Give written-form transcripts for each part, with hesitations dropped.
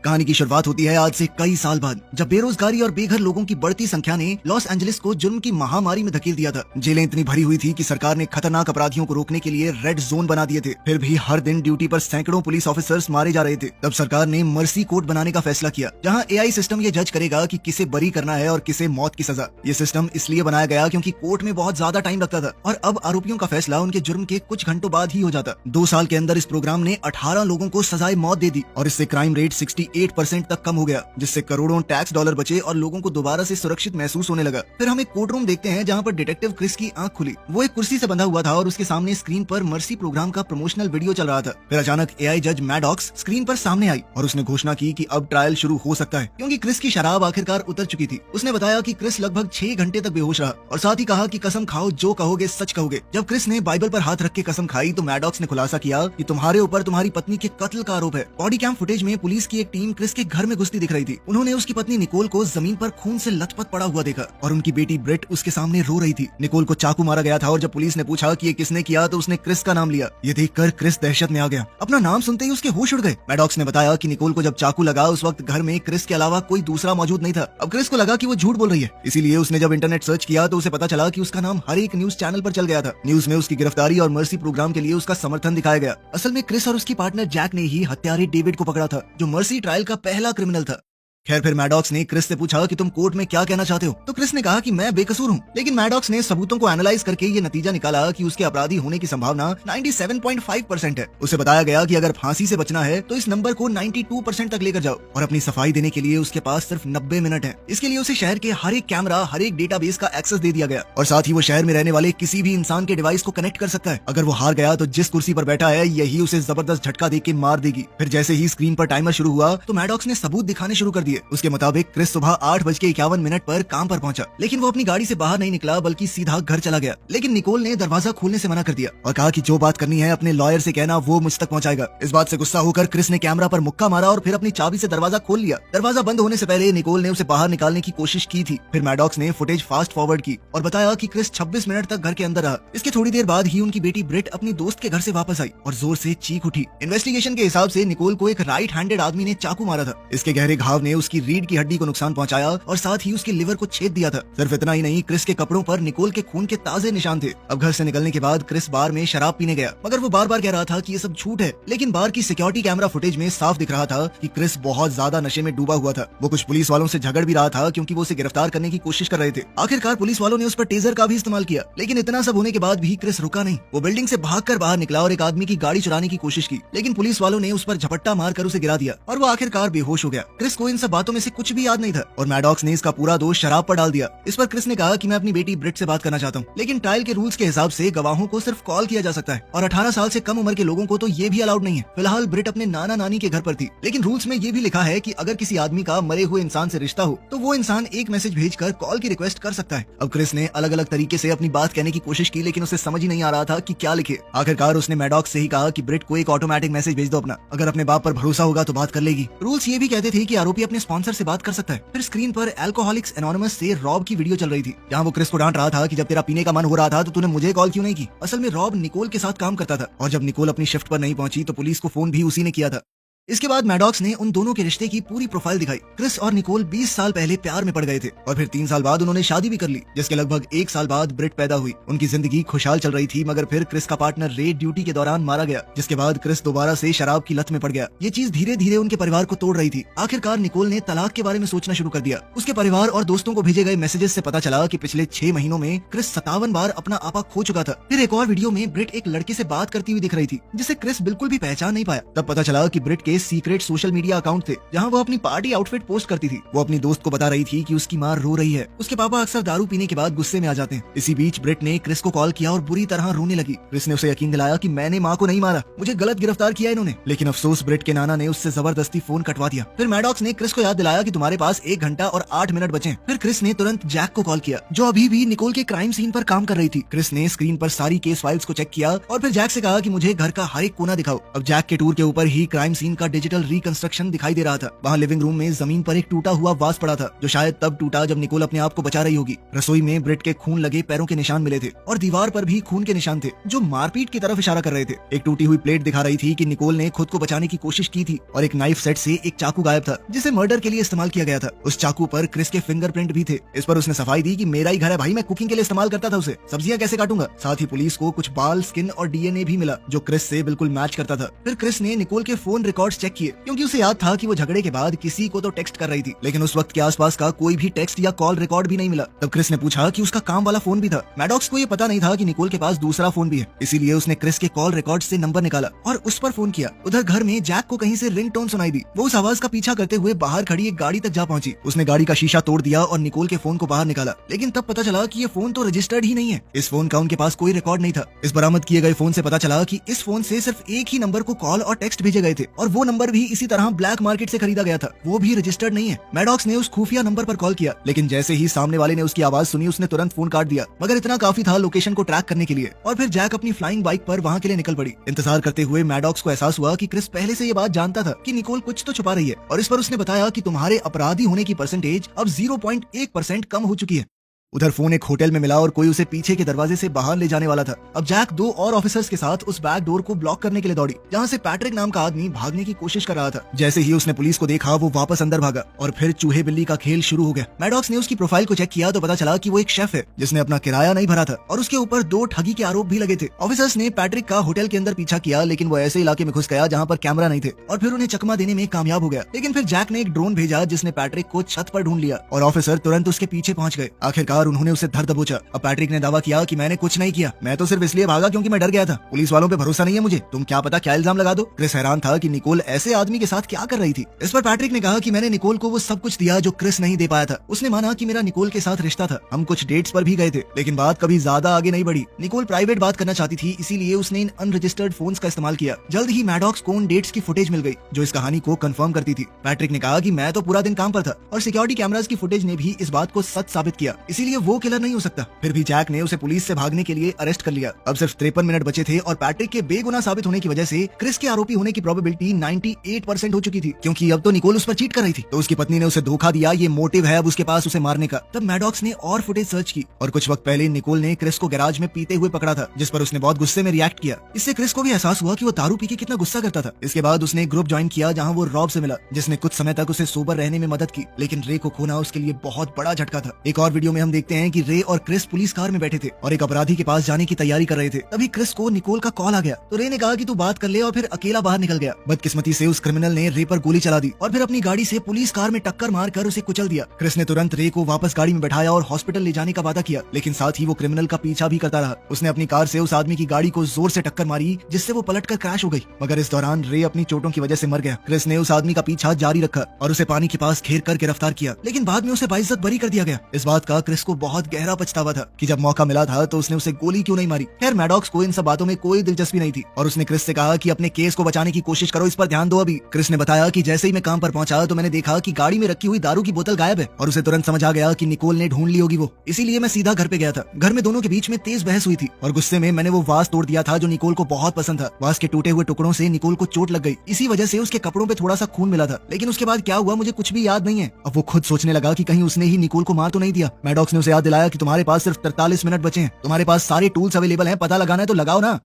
कहानी की शुरुआत होती है आज से कई साल बाद, जब बेरोजगारी और बेघर लोगों की बढ़ती संख्या ने लॉस एंजलिस को जुर्म की महामारी में धकेल दिया था। जेलें इतनी भरी हुई थी कि सरकार ने खतरनाक अपराधियों को रोकने के लिए रेड जोन बना दिए थे। फिर भी हर दिन ड्यूटी पर सैकड़ों पुलिस ऑफिसर्स मारे जा रहे थे। तब सरकार ने मर्सी कोर्ट बनाने का फैसला किया, जहां एआई सिस्टम ये जज करेगा कि किसे बरी करना है और किसे मौत की सजा। ये सिस्टम इसलिए बनाया गया क्योंकि कोर्ट में बहुत ज्यादा टाइम लगता था और अब आरोपियों का फैसला उनके जुर्म के कुछ घंटों बाद ही हो जाता। 2 साल के अंदर इस प्रोग्राम ने 18 लोगों को सजाए मौत दे दी और इससे क्राइम रेट 68% तक कम हो गया, जिससे करोड़ों टैक्स डॉलर बचे और लोगों को दोबारा से सुरक्षित महसूस होने लगा। फिर हम एक कोर्ट रूम देखते हैं जहां पर डिटेक्टिव क्रिस की आंख खुली। वो एक कुर्सी से बंधा हुआ था और उसके सामने स्क्रीन पर मर्सी प्रोग्राम का प्रमोशनल वीडियो चल रहा था। फिर अचानक एआई जज मैडॉक्स स्क्रीन पर सामने आई और उसने घोषणा की कि अब ट्रायल शुरू हो सकता है, क्योंकि क्रिस की शराब आखिरकार उतर चुकी थी। उसने बताया कि क्रिस लगभग 6 घंटे तक बेहोश रहा और साथ ही कहा कि कसम खाओ, जो कहोगे सच कहोगे। जब क्रिस ने बाइबल पर हाथ रख के कसम खाई तो मैडॉक्स ने खुलासा किया कि तुम्हारे ऊपर तुम्हारी पत्नी के कत्ल का आरोप है। बॉडी कैम फुटेज में पुलिस की एक टीम क्रिस के घर में घुसती दिख रही थी। उन्होंने उसकी पत्नी निकोल को जमीन पर खून से लथपथ पड़ा हुआ देखा और उनकी बेटी ब्रिट उसके सामने रो रही थी। निकोल को चाकू मारा गया था और जब पुलिस ने पूछा कि ये किसने किया तो उसने क्रिस का नाम लिया। ये देखकर क्रिस दहशत में आ गया। अपना नाम सुनते ही उसके होश उड़ गए। मैडॉक्स ने बताया कि निकोल को जब चाकू लगा उस वक्त घर में क्रिस के अलावा कोई दूसरा मौजूद नहीं था। अब क्रिस को लगा कि वो झूठ बोल रही है, इसीलिए उसने जब इंटरनेट सर्च किया तो उसे पता चला कि उसका नाम हर एक न्यूज चैनल पर चल गया था। न्यूज में उसकी गिरफ्तारी और मर्सी प्रोग्राम के लिए उसका समर्थन दिखाया गया। असल में क्रिस और उसकी पार्टनर जैक ने ही हत्यारे डेविड को पकड़ा था, जो मर्सी ट्रायल का पहला क्रिमिनल था। खैर, फिर मैडॉक्स ने क्रिस से पूछा कि तुम कोर्ट में क्या कहना चाहते हो, तो क्रिस ने कहा कि मैं बेकसूर हूँ। लेकिन मैडॉक्स ने सबूतों को एनालाइज करके ये नतीजा निकाला कि उसके अपराधी होने की संभावना 97.5% है। उसे बताया गया कि अगर फांसी से बचना है तो इस नंबर को 92% तक लेकर जाओ और अपनी सफाई देने के लिए उसके पास सिर्फ 90 मिनट है। इसके लिए उसे शहर के हर एक कैमरा, हर एक डेटाबेस का एक्सेस दे दिया गया और साथ ही वो शहर में रहने वाले किसी भी इंसान के डिवाइस को कनेक्ट कर सकता है। अगर वो हार गया तो जिस कुर्सी पर बैठा है यही उसे जबरदस्त झटका दे के मार देगी। फिर जैसे ही स्क्रीन पर टाइमर शुरू हुआ तो मैडॉक्स ने सबूत दिखाने शुरू कर दिए। उसके मुताबिक क्रिस सुबह 8:51 पर काम पर पहुंचा, लेकिन वो अपनी गाड़ी से बाहर नहीं निकला बल्कि सीधा घर चला गया। लेकिन निकोल ने दरवाजा खोलने से मना कर दिया और कहा कि जो बात करनी है अपने लॉयर से कहना, वो मुझ तक पहुंचाएगा। इस बात से गुस्सा होकर क्रिस ने कैमरा पर मुक्का मारा और फिर अपनी चाबी से दरवाजा खोल लिया। दरवाजा बंद होने से पहले निकोल ने उसे बाहर निकालने की कोशिश की थी। फिर मैडॉक्स ने फुटेज फास्ट फॉरवर्ड की और बताया कि क्रिस 26 मिनट तक घर के अंदर रहा। इसके थोड़ी देर बाद ही उनकी बेटी ब्रिट अपनी दोस्त के घर से वापस आई और जोर से चीख उठी। इन्वेस्टिगेशन के हिसाब से निकोल को एक राइट हैंडेड आदमी ने चाकू मारा था। इसके गहरे घाव ने उसकी रीढ़ की हड्डी को नुकसान पहुंचाया और साथ ही उसके लिवर को छेद दिया था। सिर्फ इतना ही नहीं, क्रिस के कपड़ों पर निकोल के खून के ताजे निशान थे। अब घर से निकलने के बाद क्रिस बार में शराब पीने गया, मगर वो बार बार कह रहा था कि ये सब झूठ है। लेकिन बार की सिक्योरिटी कैमरा फुटेज में साफ दिख रहा था कि क्रिस बहुत ज्यादा नशे में डूबा हुआ था। वो कुछ पुलिस वालों से झगड़ भी रहा था क्योंकि वो उसे गिरफ्तार करने की कोशिश कर रहे थे। आखिरकार पुलिस वालों ने उस पर टेजर का भी इस्तेमाल किया, लेकिन इतना सब होने के बाद भी क्रिस रुका नहीं। वो बिल्डिंग से भागकर बाहर निकला और एक आदमी की गाड़ी चुराने की कोशिश की, लेकिन पुलिस वालों ने उस पर झपट्टा मारकर उसे गिरा दिया और वो आखिरकार बेहोश हो गया। क्रिस को इन सब बातों में से कुछ भी याद नहीं था और मैडॉक्स ने इसका पूरा दोष शराब पर डाल दिया। इस पर क्रिस ने कहा कि मैं अपनी बेटी ब्रिट से बात करना चाहता हूँ, लेकिन ट्रायल के रूल्स के हिसाब से गवाहों को सिर्फ कॉल किया जा सकता है और 18 साल से कम उम्र के लोगों को तो ये भी अलाउड नहीं है। फिलहाल ब्रिट अपने नाना नानी के घर पर थी, लेकिन रूल्स में ये भी लिखा है कि अगर किसी आदमी का मरे हुए इंसान से रिश्ता हो तो वो इंसान एक मैसेज भेजकर कॉल की रिक्वेस्ट कर सकता है। अब क्रिस ने अलग अलग तरीके से अपनी बात कहने की कोशिश की, लेकिन उसे समझ ही नहीं आ रहा था कि क्या लिखे। आखिरकार उसने मैडॉक्स से ही कहा कि ब्रिट को एक ऑटोमेटिक मैसेज भेज दो अपना, अगर अपने बाप पर भरोसा होगा तो बात कर लेगी। रूल्स ये भी कहते थे कि आरोपी अपने स्पॉन्सर से बात कर सकता है। फिर स्क्रीन पर अल्कोहलिक्स एनोनिमस से रॉब की वीडियो चल रही थी, जहां वो क्रिस को डांट रहा था कि जब तेरा पीने का मन हो रहा था तो तूने मुझे कॉल क्यों नहीं की। असल में रॉब निकोल के साथ काम करता था और जब निकोल अपनी शिफ्ट पर नहीं पहुंची तो पुलिस को फोन भी उसी ने किया था। इसके बाद मैडॉक्स ने उन दोनों के रिश्ते की पूरी प्रोफाइल दिखाई। क्रिस और निकोल 20 साल पहले प्यार में पड़ गए थे और फिर 3 साल बाद उन्होंने शादी भी कर ली, जिसके लगभग 1 साल बाद ब्रिट पैदा हुई। उनकी जिंदगी खुशहाल चल रही थी, मगर फिर क्रिस का पार्टनर रे ड्यूटी के दौरान मारा गया, जिसके बाद क्रिस दोबारा से शराब की लत में पड़ गया। ये चीज धीरे धीरे उनके परिवार को तोड़ रही थी। आखिरकार निकोल ने तलाक के बारे में सोचना शुरू कर दिया। उसके परिवार और दोस्तों को भेजे गए मैसेजेस से पता चला कि पिछले 6 महीनों में क्रिस 57 बार अपना आपा खो चुका था। फिर एक और वीडियो में ब्रिट एक लड़के से बात करती हुई दिख रही थी, जिसे क्रिस बिल्कुल भी पहचान नहीं पाया। तब पता चला कि ब्रिट के सीक्रेट सोशल मीडिया अकाउंट थे, जहां वो अपनी पार्टी आउटफिट पोस्ट करती थी। वो अपनी दोस्त को बता रही थी कि उसकी मां रो रही है। उसके पापा अक्सर दारू पीने के बाद गुस्से में आ जाते हैं। इसी बीच ब्रिट ने क्रिस को कॉल किया और बुरी तरह रोने लगी। क्रिस ने उसे यकीन दिलाया कि मैंने मां को नहीं मारा, मुझे गलत गिरफ्तार किया इन्होंने। लेकिन अफसोस ब्रिट के नाना ने उससे जबरदस्ती फोन कटवा दिया। फिर मैडॉक्स ने क्रिस को याद दिलाया कि तुम्हारे पास 1 घंटा और 8 मिनट बचे। फिर क्रिस ने तुरंत जैक को कॉल किया, जो अभी भी निकोल के क्राइम सीन पर काम कर रही थी। क्रिस ने स्क्रीन पर सारी केस फाइल्स को चेक किया और फिर जैक से कहा कि मुझे घर का हर एक कोना दिखाओ। अब जैक के टूर के ऊपर ही क्राइम सीन का डिजिटल रिकंस्ट्रक्शन दिखाई दे रहा था। वहाँ लिविंग रूम में जमीन पर एक टूटा हुआ वास पड़ा था, जो शायद तब टूटा जब निकोल अपने आप को बचा रही होगी। रसोई में ब्रेट के खून लगे पैरों के निशान मिले थे और दीवार पर भी खून के निशान थे, जो मारपीट की तरफ इशारा कर रहे थे। एक टूटी हुई प्लेट दिखा रही थी कि निकोल ने खुद को बचाने की कोशिश की थी और एक नाइफ सेट से एक चाकू गायब था, जिसे मर्डर के लिए इस्तेमाल किया गया था। उस चाकू पर क्रिस के फिंगरप्रिंट भी थे। इस पर उसने सफाई दी कि मेरा ही घर है भाई, मैं कुकिंग के लिए इस्तेमाल करता था उसे, सब्जियां कैसे काटूंगा। साथ ही पुलिस को कुछ बाल, स्किन और डीएनए भी मिला, जो क्रिस से बिल्कुल मैच करता था। फिर क्रिस ने निकोल के फोन रिकॉर्ड्स चेक किए, क्योंकि उसे याद था कि वो झगड़े के बाद किसी को तो टेक्स्ट कर रही थी, लेकिन उस वक्त के आसपास का कोई भी टेक्स्ट या कॉल रिकॉर्ड भी नहीं मिला। तब क्रिस ने पूछा कि उसका काम वाला फोन भी था। मैडॉक्स को ये पता नहीं था कि निकोल के पास दूसरा फोन भी है, इसीलिए उसने क्रिस के कॉल रिकॉर्ड से नंबर निकाला और उस पर फोन किया। उधर घर में जैक को कहीं से रिंगटोन सुनाई दी। वो उस आवाज का पीछा करते हुए बाहर खड़ी एक गाड़ी तक जा पहुंची। उसने गाड़ी का शीशा तोड़ दिया और निकोल के फोन को बाहर निकाला, लेकिन तब पता चला कि ये फोन तो रजिस्टर्ड ही नहीं है। इस फोन का उनके पास कोई रिकॉर्ड नहीं था। इस बरामद किए गए फोन से पता चला कि इस फोन से सिर्फ एक ही नंबर को कॉल और टेक्स्ट भेजे गए थे और वो नंबर भी इसी तरह ब्लैक मार्केट से खरीदा गया था, वो भी रजिस्टर्ड नहीं है। मैडॉक्स ने उस खुफिया नंबर पर कॉल किया, लेकिन जैसे ही सामने वाले ने उसकी आवाज सुनी, उसने तुरंत फोन काट दिया। मगर इतना काफी था लोकेशन को ट्रैक करने के लिए। और फिर जैक अपनी फ्लाइंग बाइक पर वहाँ के लिए निकल पड़ी। इंतजार करते हुए मैडॉक्स को एहसास हुआ कि क्रिस पहले से ये बात जानता था कि निकोल कुछ तो छुपा रही है, और इस पर उसने बताया कि तुम्हारे अपराधी होने की परसेंटेज अब 0.1% कम हो चुकी है। उधर फोन एक होटल में मिला और कोई उसे पीछे के दरवाजे से बाहर ले जाने वाला था। अब जैक दो और ऑफिसर्स के साथ उस बैक डोर को ब्लॉक करने के लिए दौड़ी, जहां से पैट्रिक नाम का आदमी भागने की कोशिश कर रहा था। जैसे ही उसने पुलिस को देखा, वो वापस अंदर भागा और फिर चूहे बिल्ली का खेल शुरू हो गया। मैडॉक्स ने उसकी प्रोफाइल को चेक किया तो पता चला कि वो एक शेफ है, जिसने अपना किराया नहीं भरा था और उसके ऊपर 2 ठगी के आरोप भी लगे थे। ऑफिसर्स ने पैट्रिक का होटल के अंदर पीछा किया, लेकिन वो ऐसे इलाके में घुस गया जहाँ पर कैमरा नहीं थे और फिर उन्हें चकमा देने में कामयाब हो गया। लेकिन फिर जैक ने एक ड्रोन भेजा, जिसने पैट्रिक को छत पर ढूंढ लिया और ऑफिसर तुरंत उसके पीछे पहुंच गए। आखिरकार उन्होंने उसे धर दबोचा। अब पैट्रिक ने दावा किया कि मैंने कुछ नहीं किया, मैं तो सिर्फ इसलिए भागा क्योंकि मैं डर गया था। पुलिस वालों पे भरोसा नहीं है मुझे, तुम क्या पता क्या इल्जाम लगा दो। क्रिस हैरान था कि निकोल ऐसे आदमी के साथ क्या कर रही थी। इस पर पैट्रिक ने कहा कि मैंने निकोल को वो सब कुछ दिया जो क्रिस नहीं दे पाया था। उसने माना कि मेरा निकोल के साथ रिश्ता था, हम कुछ डेट्स पर भी गए थे, लेकिन बात कभी ज्यादा आगे नहीं बढ़ी। निकोल प्राइवेट बात करना चाहती थी, इसीलिए उसने इन अनरजिस्टर्ड फोन्स का इस्तेमाल किया। जल्द ही मैडॉक्स को उन डेट्स की फुटेज मिल गई जो इस कहानी को कंफर्म करती थी। पैट्रिक ने कहा कि मैं तो पूरा दिन काम पर था और सिक्योरिटी कैमरास की फुटेज ने भी इस बात को सच साबित किया, इसीलिए वो किलर नहीं हो सकता। फिर भी जैक ने उसे पुलिस से भागने के लिए अरेस्ट कर लिया। अब सिर्फ 53 मिनट बचे थे और पैट्रिक के बेगुनाह साबित होने की वजह से क्रिस के आरोपी होने की प्रोबेबिलिटी 98% हो चुकी थी, क्योंकि अब तो निकोल उस पर चीट कर रही थी। तो उसकी पत्नी ने उसे धोखा दिया, ये मोटिव है अब उसके पास उसे मारने का। तब मैडॉक्स ने और फुटेज सर्च की और कुछ वक्त पहले निकोल ने क्रिस को गैराज में पीते हुए पकड़ा था, जिस पर उसने बहुत गुस्से में रिएक्ट किया। इससे क्रिस को भी एहसास हुआ कि वो दारू पी के कितना गुस्सा करता था। इसके बाद उसने एक ग्रुप ज्वाइन किया जहाँ वो रॉब से मिला, जिसने कुछ समय तक उसे सोबर रहने में मदद की, लेकिन रे को खोना उसके लिए बहुत बड़ा झटका था। एक और वीडियो में हम देखते हैं कि रे और क्रिस पुलिस कार में बैठे थे और एक अपराधी के पास जाने की तैयारी कर रहे थे। तभी क्रिस को निकोल का कॉल आ गया, तो रे ने कहा कि तू बात कर ले और फिर अकेला बाहर निकल गया। बदकिस्मती से उस क्रिमिनल ने रे पर गोली चला दी और फिर अपनी गाड़ी से पुलिस कार में टक्कर मारकर उसे कुचल दिया। क्रिस ने तुरंत रे को वापस गाड़ी में बैठाया और हॉस्पिटल ले जाने का वादा किया, लेकिन साथ ही वो क्रिमिनल का पीछा भी करता रहा। उसने अपनी कार से उस आदमी की गाड़ी को जोर से टक्कर मारी, जिससे वो पलटकर क्रैश हो गई, मगर इस दौरान रे अपनी चोटों की वजह से मर गया। क्रिस ने उस आदमी का पीछा जारी रखा और उसे पानी के पास घेर कर गिरफ्तार किया, लेकिन बाद में उसे बाइज्जत बरी कर दिया गया। इस बात का क्रिस को बहुत गहरा पछतावा था कि जब मौका मिला था तो उसने उसे गोली क्यों नहीं मारी। खैर मैडॉक्स को इन सब बातों में कोई दिलचस्पी नहीं थी और उसने क्रिस से कहा कि अपने केस को बचाने की कोशिश करो, इस पर ध्यान दो अभी। क्रिस ने बताया कि जैसे ही मैं काम पर पहुंचा तो मैंने देखा कि गाड़ी में रखी हुई दारू की बोतल गायब है और उसे तुरंत समझ आ गया कि निकोल ने ढूंढ ली होगी वो, इसीलिए मैं सीधा घर पे गया था। घर में दोनों के बीच में तेज बहस हुई थी और गुस्से में मैंने वो वास तोड़ दिया था जो निकोल को बहुत पसंद था। वास के टूटे हुए टुकड़ों से निकोल को चोट लग गई, इसी वजह से उसके कपड़ों पे थोड़ा सा खून मिला था, लेकिन उसके बाद क्या हुआ मुझे कुछ भी याद नहीं है। अब वो खुद सोचने लगा कि कहीं उसने ही निकोल को मार तो नहीं दिया। मैडॉक्स ने उसे याद दिलाया कि तुम्हारे पास सिर्फ 43 मिनट बचे हैं, तुम्हारे पास सारे टूल्स अवेलेबल हैं, पता लगाना है तो लगाओ ना।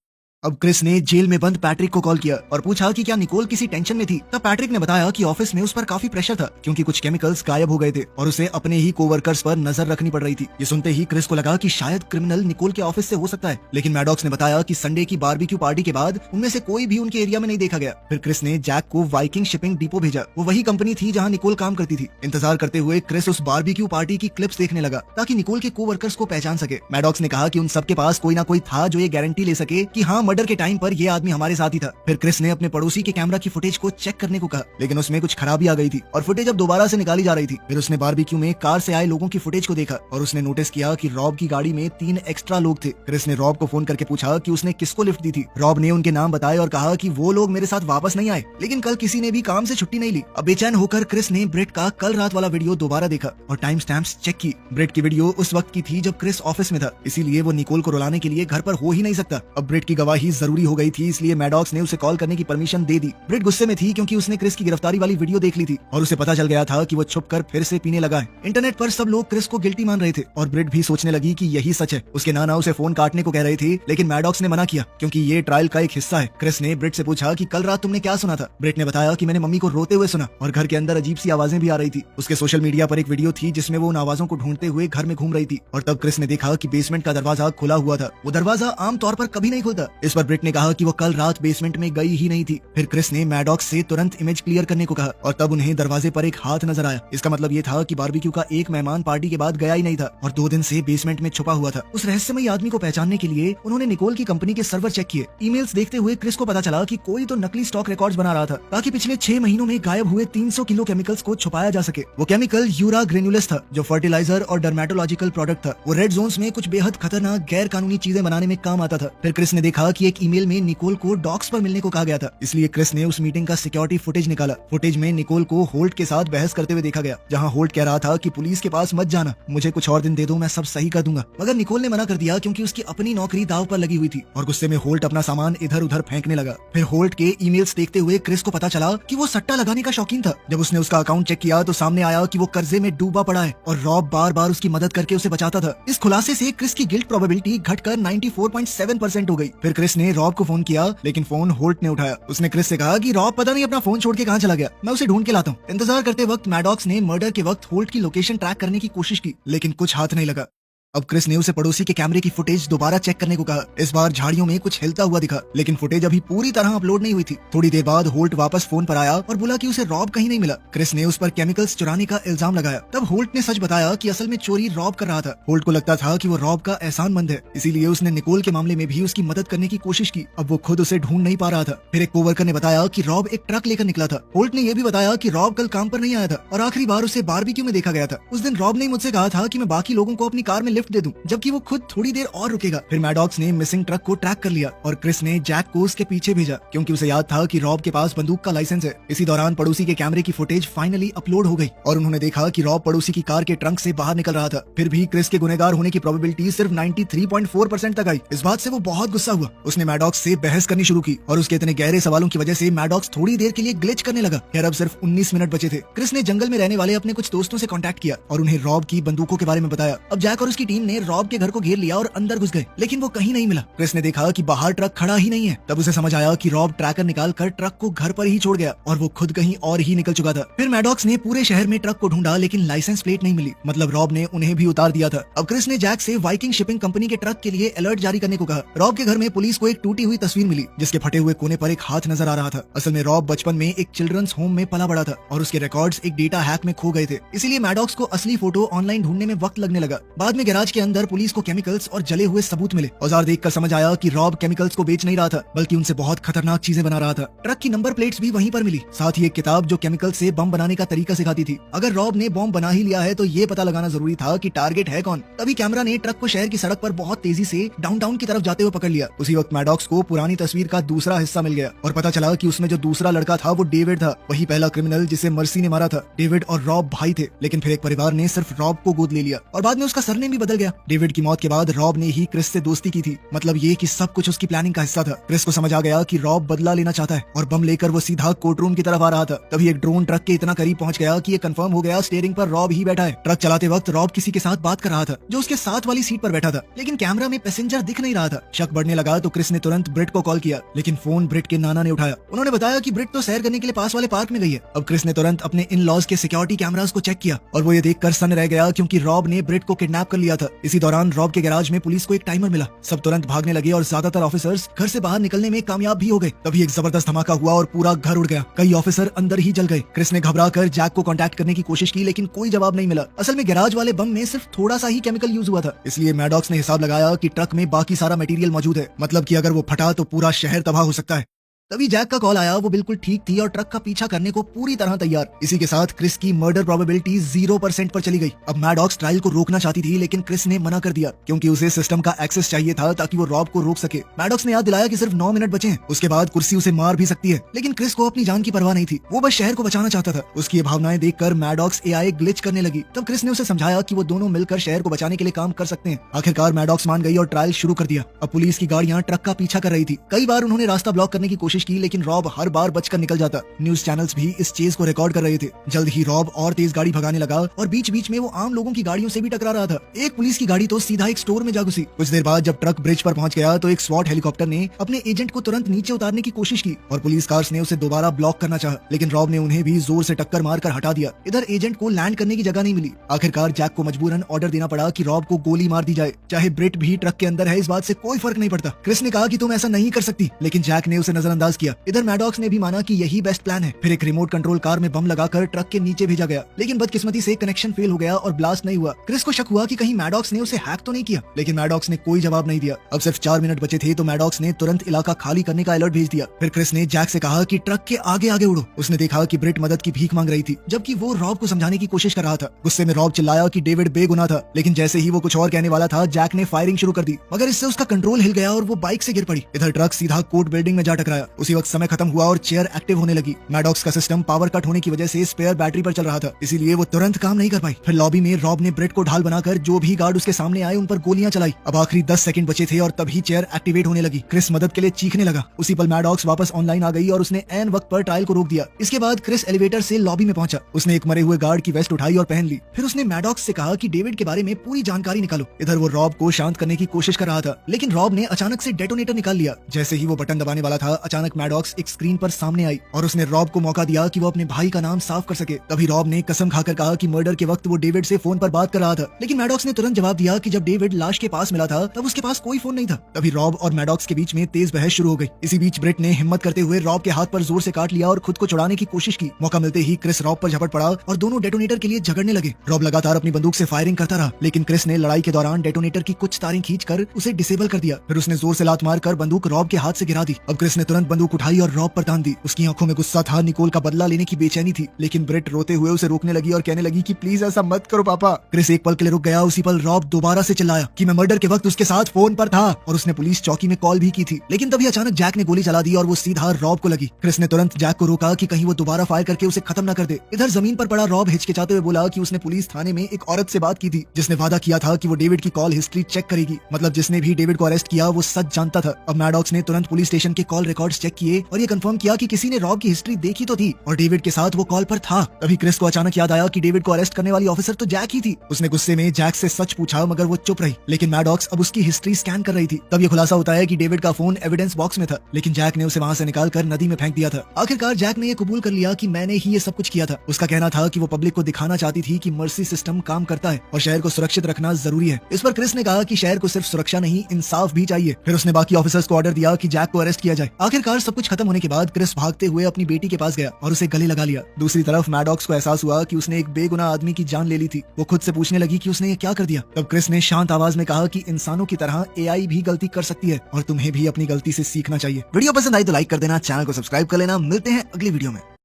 अब क्रिस ने जेल में बंद पैट्रिक को कॉल किया और पूछा कि क्या निकोल किसी टेंशन में थी। तब पैट्रिक ने बताया कि ऑफिस में उस पर काफी प्रेशर था, क्योंकि कुछ केमिकल्स गायब हो गए थे और उसे अपने ही कोवर्कर्स पर नजर रखनी पड़ रही थी। ये सुनते ही क्रिस को लगा कि शायद क्रिमिनल निकोल के ऑफिस से हो सकता है, लेकिन मैडॉक्स ने बताया कि संडे की बारबेक्यू पार्टी के बाद उनमें से कोई भी उनके एरिया में नहीं देखा गया। फिर क्रिस ने जैक को वाइकिंग शिपिंग डिपो भेजा, वो वही कंपनी थी जहाँ निकोल काम करती थी। इंतजार करते हुए क्रिस उस बारबेक्यू पार्टी की क्लिप्स देखने लगा ताकि निकोल के कोवर्कर्स को पहचान सके। मैडॉक्स ने कहा कि उन सबके पास कोई ना कोई था जो ये गारंटी ले सके कि हाँ मर्डर के टाइम पर ये आदमी हमारे साथ ही था। फिर क्रिस ने अपने पड़ोसी के कैमरा की फुटेज को चेक करने को कहा, लेकिन उसमें कुछ खराबी आ गई थी और फुटेज अब दोबारा से निकाली जा रही थी। फिर उसने बारबेक्यू में कार से आए लोगों की फुटेज को देखा और उसने नोटिस किया कि रॉब की गाड़ी में 3 एक्स्ट्रा लोग थे। क्रिस ने रॉब को फोन करके पूछा कि उसने किसको लिफ्ट दी थी। रॉब ने उनके नाम बताए और कहा कि वो लोग मेरे साथ वापस नहीं आए, लेकिन कल किसी ने भी काम से छुट्टी नहीं ली। अब बेचैन होकर क्रिस ने ब्रेट का कल रात वाला वीडियो दोबारा देखा और टाइम स्टैम्प्स चेक की। ब्रेट की वीडियो उस वक्त की थी जब क्रिस ऑफिस में था, इसीलिए वो निकोल को रुलाने के लिए घर पर हो ही नहीं सकता। अब ब्रेट की गवाही ही जरूरी हो गई थी, इसलिए मैडॉक्स ने उसे कॉल करने की परमिशन दे दी। ब्रिट गुस्से में थी क्योंकि उसने क्रिस की गिरफ्तारी वाली वीडियो देख ली थी और उसे पता चल गया था कि वो छुपकर फिर से पीने लगा है। इंटरनेट पर सब लोग क्रिस को गिल्टी मान रहे थे और ब्रिट भी सोचने लगी कि यही सच है। उसके नाना उसे फोन काटने को कह रहे थे, लेकिन मैडॉक्स ने मना किया क्योंकि ये ट्रायल का एक हिस्सा है। क्रिस ने ब्रिट से पूछा कि कल रात तुमने क्या सुना था। ब्रिट ने बताया कि मैंने मम्मी को रोते हुए सुना और घर के अंदर अजीब सी आवाजें भी आ रही थी। उसके सोशल मीडिया पर एक वीडियो थी जिसमें वो उन आवाजों को ढूंढते हुए घर में घूम रही थी और तब क्रिस ने देखा कि बेसमेंट का दरवाजा खुला हुआ था। वो दरवाजा आमतौर पर कभी नहीं खुलता। इस पर ब्रिट ने कहा कि वो कल रात बेसमेंट में गई ही नहीं थी। फिर क्रिस ने मैडॉक्स से तुरंत इमेज क्लियर करने को कहा और तब उन्हें दरवाजे पर एक हाथ नजर आया। इसका मतलब ये था कि बारबेक्यू का एक मेहमान पार्टी के बाद गया ही नहीं था और 2 दिन से बेसमेंट में छुपा हुआ था। उस रहस्यमयी आदमी को पहचानने के लिए उन्होंने निकोल की कंपनी के सर्वर चेक किए। ईमेल्स देखते हुए क्रिस को पता चला कि कोई तो नकली स्टॉक रिकॉर्ड्स बना रहा था ताकि पिछले 6 महीनों में गायब हुए 300 किलो केमिकल्स को छुपाया जा सके। वो केमिकल यूरा ग्रेन्युलस था जो फर्टिलाइजर और डर्मेटोलॉजिकल प्रोडक्ट था। वो रेड जोन्स में कुछ बेहद खतरनाक गैर कानूनी चीजें बनाने में काम आता था। फिर क्रिस ने देखा कि एक ईमेल में निकोल को डॉक्स पर मिलने को कहा गया था, इसलिए क्रिस ने उस मीटिंग का सिक्योरिटी फुटेज निकाला। फुटेज में निकोल को होल्ट के साथ बहस करते हुए देखा गया, जहां होल्ट कह रहा था कि पुलिस के पास मत जाना, मुझे कुछ और दिन दे दो, मैं सब सही कर दूंगा। मगर निकोल ने मना कर दिया क्योंकि उसकी अपनी नौकरी दाव पर लगी हुई थी और गुस्से में होल्ट अपना सामान इधर उधर फेंकने लगा। फिर होल्ट के ईमेल्स देखते हुए क्रिस को पता चला कि वो सट्टा लगाने का शौकीन था। जब उसने उसका अकाउंट चेक किया तो सामने आया कि वो कर्जे में डूबा पड़ा है और रॉब बार बार उसकी मदद करके उसे बचाता था। इस खुलासे से क्रिस की गिल्ट प्रोबेबिलिटी घटकर 94.7% हो गई। फिर क्रिस ने रॉब को फोन किया, लेकिन फोन होल्ट ने उठाया। उसने क्रिस से कहा कि रॉब पता नहीं अपना फोन छोड़ के कहाँ चला गया, मैं उसे ढूंढ के लाता हूँ। इंतजार करते वक्त मैडॉक्स ने मर्डर के वक्त होल्ट की लोकेशन ट्रैक करने की कोशिश की, लेकिन कुछ हाथ नहीं लगा। अब क्रिस ने उसे पड़ोसी के कैमरे की फुटेज दोबारा चेक करने को कहा। इस बार झाड़ियों में कुछ हिलता हुआ दिखा, लेकिन फुटेज अभी पूरी तरह अपलोड नहीं हुई थी। थोड़ी देर बाद होल्ट वापस फोन पर आया और बोला कि उसे रॉब कहीं नहीं मिला। क्रिस ने उस पर केमिकल्स चुराने का इल्जाम लगाया। तब होल्ट ने सच बताया कि असल में चोरी रॉब कर रहा था। होल्ट को लगता था कि वो रॉब का एहसानमंद है, इसीलिए उसने निकोल के मामले में भी उसकी मदद करने की कोशिश की। अब वो खुद उसे ढूंढ नहीं पा रहा था। फिर एक कोवर्कर ने बताया कि रॉब एक ट्रक लेकर निकला था। होल्ट ने यह भी बताया कि रॉब कल काम पर नहीं आया था और आखिरी बार उसे बारबेक्यू में देखा गया था। उस दिन रॉब ने मुझसे कहा था कि मैं बाकी लोगों को अपनी कार में लिफ्ट दे दूं, जबकि वो खुद थोड़ी देर और रुकेगा। फिर मैडॉक्स ने मिसिंग ट्रक को ट्रैक कर लिया और क्रिस ने जैक को उसके पीछे भेजा क्योंकि उसे याद था कि रॉब के पास बंदूक का लाइसेंस है। इसी दौरान पड़ोसी के कैमरे की फुटेज फाइनली अपलोड हो गई और उन्होंने देखा कि रॉब पड़ोसी की कार के ट्रंक से बाहर निकल रहा था। फिर भी क्रिस के गुनहगार होने की प्रोबेबिलिटी सिर्फ 93.4% तक आई। इस बात से वो बहुत गुस्सा हुआ। उसने मैडॉक्स से बहस करनी शुरू की और उसके इतने गहरे सवालों की वजह से मैडॉक्स थोड़ी देर के लिए ग्लिच करने लगा। खैर अब सिर्फ 19 मिनट बचे थे। क्रिस ने जंगल में रहने वाले अपने कुछ दोस्तों से कॉन्टैक्ट किया और उन्हें रॉब की बंदूकों के बारे में बताया। अब जैक और उसकी टीम ने रॉब के घर को घेर लिया और अंदर घुस गए, लेकिन वो कहीं नहीं मिला। क्रिस ने देखा कि बाहर ट्रक खड़ा ही नहीं है। तब उसे समझ आया कि रॉब ट्रैकर निकाल कर ट्रक को घर पर ही छोड़ गया और वो खुद कहीं और ही निकल चुका था। फिर मैडॉक्स ने पूरे शहर में ट्रक को ढूंढा, लेकिन लाइसेंस प्लेट नहीं मिली, मतलब रॉब ने उन्हें भी उतार दिया था। अब क्रिस ने जैक से वाइकिंग शिपिंग कंपनी के ट्रक के लिए अलर्ट जारी करने को कहा। रॉब के घर में पुलिस को एक टूटी हुई तस्वीर मिली जिसके फटे हुए कोने पर एक हाथ नजर आ रहा था। असल में रॉब बचपन में एक चिल्ड्रंस होम में पला बड़ा था और उसके रिकॉर्ड्स एक डेटा हैक में खो गए थे। इसीलिए मैडॉक्स को असली फोटो ऑनलाइन ढूंढने में वक्त लगने लगा। बाद में गैराज के अंदर पुलिस को केमिकल्स और जले हुए सबूत मिले। औजार देखकर समझ आया कि रॉब केमिकल्स को बेच नहीं रहा था, बल्कि उनसे बहुत खतरनाक चीजें बना रहा था। ट्रक की नंबर प्लेट्स भी वहीं पर मिली, साथ ही एक किताब जो केमिकल से बम बनाने का तरीका सिखाती थी। अगर रॉब ने बम बना ही लिया है तो ये पता लगाना जरूरी था कि टारगेट है कौन। तभी कैमरा ने ट्रक को शहर की सड़क पर बहुत तेजी से डाउनटाउन की तरफ जाते हुए पकड़ लिया। उसी वक्त मैडॉक्स को पुरानी तस्वीर का दूसरा हिस्सा मिल गया और पता चला कि उसमें जो दूसरा लड़का था वो डेविड था, वही पहला क्रिमिनल जिसे मर्सी ने मारा था। डेविड और रॉब भाई थे, लेकिन फिर एक परिवार ने सिर्फ रॉब को गोद ले लिया और बाद में उसका सरनेम भी बदल गया। डेविड की मौत के बाद रॉब ने ही क्रिस से दोस्ती की थी, मतलब ये कि सब कुछ उसकी प्लानिंग का हिस्सा था। क्रिस को समझ आ गया कि रॉब बदला लेना चाहता है और बम लेकर वो सीधा कोर्ट रूम की तरफ आ रहा था। तभी एक ड्रोन ट्रक के इतना करीब पहुंच गया कि ये कंफर्म हो गया स्टीयरिंग पर रॉब ही बैठा है। ट्रक चलाते वक्त रॉब किसी के साथ बात कर रहा था जो उसके साथ वाली सीट पर बैठा था, लेकिन कैमरा में पैसेंजर दिख नहीं रहा था। शक बढ़ने लगा तो क्रिस ने तुरंत ब्रिट को कॉल किया, लेकिन फोन ब्रिट के नाना ने उठाया। उन्होंने बताया कि ब्रिट तो सैर करने के लिए पास वाले पार्क में गई है। अब क्रिस ने तुरंत अपने इन लॉज के सिक्योरिटी कैमरास को चेक किया और वो ये देखकर सन्न रह गया क्योंकि रॉब ने ब्रिट को किडनैप कर लिया था। इसी दौरान रॉब के गैराज में पुलिस को एक टाइमर मिला। सब तुरंत भागने लगे और ज्यादातर ऑफिसर्स घर से बाहर निकलने में कामयाब भी हो गए। तभी एक जबरदस्त धमाका हुआ और पूरा घर उड़ गया। कई ऑफिसर अंदर ही जल गए। क्रिस ने घबराकर जैक को कांटेक्ट करने की कोशिश की, लेकिन कोई जवाब नहीं मिला। असल में गैराज वाले बम में सिर्फ थोड़ा सा ही केमिकल यूज हुआ था, इसलिए मैडॉक्स ने हिसाब लगाया कि ट्रक में बाकी सारा मटेरियल मौजूद है, मतलब कि अगर वो फटा तो पूरा शहर तबाह हो सकता है। तभी जैक का कॉल आया। वो बिल्कुल ठीक थी और ट्रक का पीछा करने को पूरी तरह तैयार। इसी के साथ क्रिस की मर्डर प्रोबेबिलिटी 0% पर चली गई। अब मैडॉक्स ट्रायल को रोकना चाहती थी, लेकिन क्रिस ने मना कर दिया क्योंकि उसे सिस्टम का एक्सेस चाहिए था ताकि वो रॉब को रोक सके। मैडॉक्स ने याद दिलाया कि सिर्फ 9 मिनट बचे हैं, उसके बाद कुर्सी उसे मार भी सकती है। लेकिन क्रिस को अपनी जान की परवाह नहीं थी। वो बस शहर को बचाना चाहता था। उसकी ये भावनाएं देखकर मैडॉक्स एआई ग्लिच करने लगी। तब क्रिस ने उसे समझाया कि वो दोनों मिलकर शहर को बचाने के लिए काम कर सकते हैं। आखिरकार मैडॉक्स मान गई और ट्रायल शुरू कर दिया। अब पुलिस की गाड़ियां ट्रक का पीछा कर रही थी। कई बार उन्होंने रास्ता ब्लॉक करने की कोशिश की, लेकिन रॉब हर बार बचकर निकल जाता। न्यूज चैनल्स भी इस चेज को रिकॉर्ड कर रहे थे। जल्द ही रॉब और तेज गाड़ी भगाने लगा और बीच बीच में वो आम लोगों की गाड़ियों से भी टकरा रहा था। एक पुलिस की गाड़ी तो सीधा एक स्टोर में जा घुसी। कुछ देर बाद जब ट्रक ब्रिज पर पहुंच गया तो एक स्वॉट हेलीकॉप्टर ने अपने एजेंट को तुरंत नीचे उतारने की कोशिश की और पुलिस कार्स ने उसे दोबारा ब्लॉक करना चाहा, लेकिन रॉब ने उन्हें भी जोर से टक्कर मारकर हटा दिया। इधर एजेंट को लैंड करने की जगह नहीं मिली। आखिरकार जैक को मजबूरन ऑर्डर देना पड़ा कि रॉब को गोली मार दी जाए। चाहे ब्रिट भी ट्रक के अंदर है, इस बात से कोई फर्क नहीं पड़ता। क्रिस ने कहा कि तुम ऐसा नहीं कर सकती, लेकिन जैक ने उसे नजरअंदाज किया। इधर मैडॉक्स ने भी माना कि यही बेस्ट प्लान है। फिर एक रिमोट कंट्रोल कार में बम लगाकर ट्रक के नीचे भेजा गया, लेकिन बदकिस्मती से कनेक्शन फेल हो गया और ब्लास्ट नहीं हुआ। क्रिस को शक हुआ कि कहीं मैडॉक्स ने उसे हैक तो नहीं किया, लेकिन मैडॉक्स ने कोई जवाब नहीं दिया। अब सिर्फ 4 मिनट बचे थे तो मैडॉक्स ने तुरंत इलाका खाली करने का अलर्ट भेज दिया। फिर क्रिस ने जैक से कहा कि ट्रक के आगे आगे उड़ो। उसने देखा कि ब्रिट मदद की भीख मांग रही थी, जबकि वो रॉब को समझाने की कोशिश कर रहा था। गुस्से में रॉब चिल्लाया कि डेविड बेगुनाह था, लेकिन जैसे ही वो कुछ और कहने वाला था, जैक ने फायरिंग शुरू कर दी, मगर इससे उसका कंट्रोल हिल गया और वो बाइक से गिर पड़ी। इधर ट्रक सीधा कोर्ट बिल्डिंग में जा टकराया। उसी वक्त समय खत्म हुआ और चेयर एक्टिव होने लगी। मैडॉक्स का सिस्टम पावर कट होने की वजह से स्पेयर बैटरी पर चल रहा था, इसीलिए वो तुरंत काम नहीं कर पाई। फिर लॉबी में रॉब ने ब्रिट को ढाल बनाकर जो भी गार्ड उसके सामने आए उन पर गोलियां चलाई। अब आखिरी 10 सेकंड बचे थे और तभी चेयर एक्टिवेट होने लगी। क्रिस मदद के लिए चीखने लगा। उसी पल मैडॉक्स वापस ऑनलाइन आ गई और उसने ऐन वक्त पर ट्रायल को रोक दिया। इसके बाद क्रिस एलिवेटर से लॉबी में पहुंचा। उसने एक मरे हुए गार्ड की वेस्ट उठाई और पहन ली। फिर उसने मैडॉक्स से कहा कि डेविड के बारे में पूरी जानकारी निकालो। इधर वो रॉब को शांत करने की कोशिश कर रहा था, लेकिन रॉब ने अचानक से डेटोनेटर निकाल लिया। जैसे ही वो बटन दबाने वाला था, अचानक मैडॉक्स एक स्क्रीन पर सामने आई और उसने रॉब को मौका दिया कि वो अपने भाई का नाम साफ कर सके। तभी रॉब ने कसम खाकर कहा कि मर्डर के वक्त वो डेविड से फोन पर बात कर रहा था, लेकिन मैडॉक्स ने तुरंत जवाब दिया कि जब डेविड लाश के पास मिला था तब उसके पास कोई फोन नहीं था। तभी रॉब और मैडॉक्स के बीच में तेज बहस शुरू हो गई। इसी बीच ब्रिट ने हिम्मत करते हुए रॉब के हाथ पर जोर से काट लिया और खुद को छुड़ाने की कोशिश की। मौका मिलते ही क्रिस रॉब पर झपट पड़ा और दोनों डेटोनेटर के लिए झगड़ने लगे। रॉब लगातार अपनी बंदूक से फायरिंग करता रहा, लेकिन क्रिस ने लड़ाई के दौरान डेटोनेटर की कुछ तारें खींचकर उसे डिसेबल कर दिया। फिर उसने जोर से लात मारकर बंदूक रॉब के हाथ से गिरा दी। अब क्रिस ने तुरंत बंदूक उठाई और रॉब पर तान दी। उसकी आंखों में गुस्सा था, निकोल का बदला लेने की बेचैनी थी, लेकिन ब्रिट रोते हुए उसे रोकने लगी और कहने लगी कि प्लीज ऐसा मत करो पापा। क्रिस एक पल के लिए रुक गया। उसी पल रॉब दोबारा से चिल्लाया कि मैं मर्डर के वक्त उसके साथ फोन पर था और उसने पुलिस चौकी में कॉल भी की थी। लेकिन तभी अचानक जैक ने गोली चला दी और वो सीधा रॉब को लगी। क्रिस ने तुरंत जैक को रोका कि कहीं वो दोबारा फायर करके उसे खत्म न कर दे। इधर जमीन पर पड़ा रॉब हिचकिचाते हुए बोला कि उसने पुलिस थाने में एक औरत से बात की थी जिसने वादा किया था कि वो डेविड की कॉल हिस्ट्री चेक करेगी। मतलब जिसने भी डेविड को अरेस्ट किया वो सच जानता था। अब मैडॉक्स ने तुरंत पुलिस स्टेशन के कॉल रिकॉर्ड्स चेक किए और ये कंफर्म किया कि किसी ने रॉब की हिस्ट्री देखी तो थी और डेविड के साथ वो कॉल पर था। तभी क्रिस को अचानक याद आया कि डेविड को अरेस्ट करने वाली ऑफिसर तो जैक ही थी। उसने गुस्से में जैक से सच पूछा, मगर वो चुप रही। लेकिन मैडॉक्स अब उसकी हिस्ट्री स्कैन कर रही थी। तब ये खुलासा होता है कि डेविड का फोन एविडेंस बॉक्स में था, लेकिन जैक ने उसे वहां से निकालकर नदी में फेंक दिया था। आखिरकार जैक ने ये कबूल कर लिया कि मैंने ही ये सब कुछ किया था। उसका कहना था कि वो पब्लिक को दिखाना चाहती थी कि मर्सी सिस्टम काम करता है और शहर को सुरक्षित रखना जरूरी है। इस पर क्रिस ने कहा कि शहर को सिर्फ सुरक्षा नहीं, इंसाफ भी चाहिए। फिर उसने बाकी ऑफिसर्स को ऑर्डर दिया कि जैक को अरेस्ट किया जाए। आखिरकार सब कुछ खत्म होने के बाद क्रिस भागते हुए अपनी बेटी के पास गया और उसे गले लगा लिया। दूसरी तरफ मैडॉक्स को एहसास हुआ कि उसने एक बेगुनाह आदमी की जान ले ली थी। वो खुद से पूछने लगी कि उसने ये क्या कर दिया। तब क्रिस ने शांत आवाज में कहा कि इंसानों की तरह एआई भी गलती कर सकती है और तुम्हें भी अपनी गलती से सीखना चाहिए। वीडियो पसंद आई तो लाइक कर देना, चैनल को सब्सक्राइब कर लेना। मिलते हैं अगली वीडियो में।